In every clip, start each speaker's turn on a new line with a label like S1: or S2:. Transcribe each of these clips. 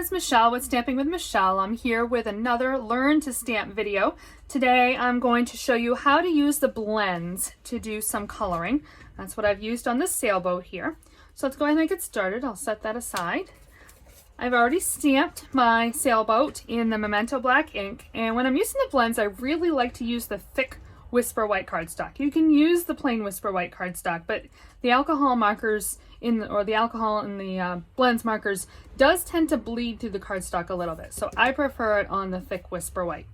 S1: is Michelle with Stamping with Michelle. I'm here with another Learn to Stamp video. Today I'm going to show you how to use the blends to do some coloring. That's what I've used on this sailboat here. So let's go ahead and get started. I'll set that aside. I've already stamped my sailboat in the Memento Black ink, and when I'm using the blends I really like to use the thick Whisper White cardstock. You can use the plain Whisper White cardstock, but the alcohol markers the alcohol in the blends markers does tend to bleed through the cardstock a little bit, so I prefer it on the thick Whisper White.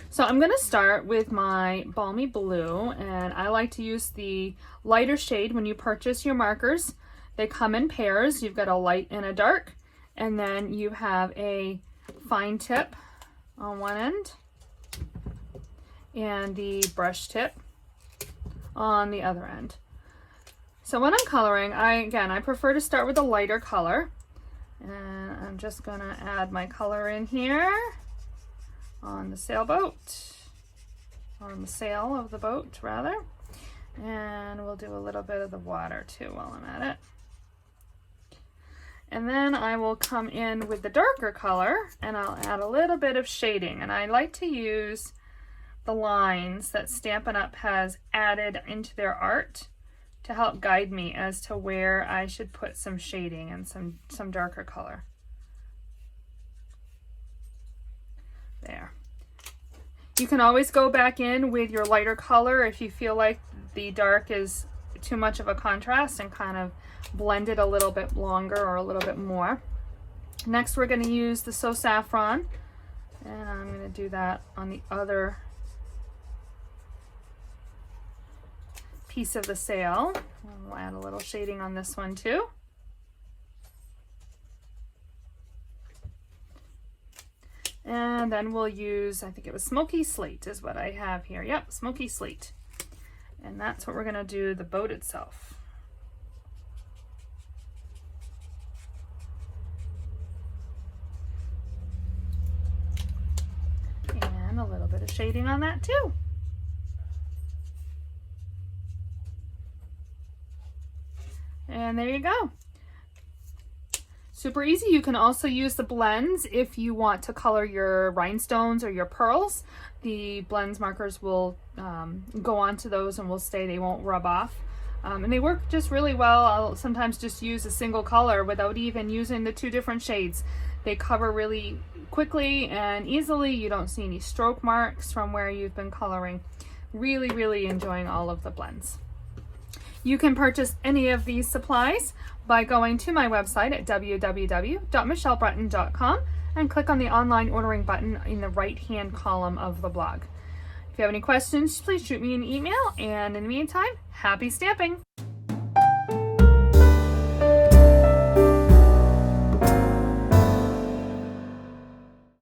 S1: So I'm going to start with my Balmy Blue, and I like to use the lighter shade. When you purchase your markers, they come in pairs. You've got a light and a dark, and then you have a fine tip on one end and the brush tip on the other end. So when I'm coloring, I prefer to start with a lighter color, and I'm just gonna add my color in here on the sailboat, on the sail of the boat rather, and we'll do a little bit of the water too while I'm at it. And then I will come in with the darker color and I'll add a little bit of shading, and I like to use the lines that Stampin' Up! Has added into their art to help guide me as to where I should put some shading and some darker color. There. You can always go back in with your lighter color if you feel like the dark is too much of a contrast, and kind of blend it a little bit longer or a little bit more. Next we're going to use the So Saffron, and I'm going to do that on the other piece of the sail. We'll add a little shading on this one too. And then we'll use, I think it was Smoky Slate is what I have here. Yep, Smoky Slate. And that's what we're going to do the boat itself. And a little bit of shading on that too. And there you go. Super easy. You can also use the blends if you want to color your rhinestones or your pearls. The blends markers will go onto those and will stay, they won't rub off. And they work just really well. I'll sometimes just use a single color without even using the two different shades. They cover really quickly and easily. You don't see any stroke marks from where you've been coloring. Really, really enjoying all of the blends. You can purchase any of these supplies by going to my website at www.michellebreton.com and click on the online ordering button in the right hand column of the blog. If you have any questions, please shoot me an email, and in the meantime, happy stamping!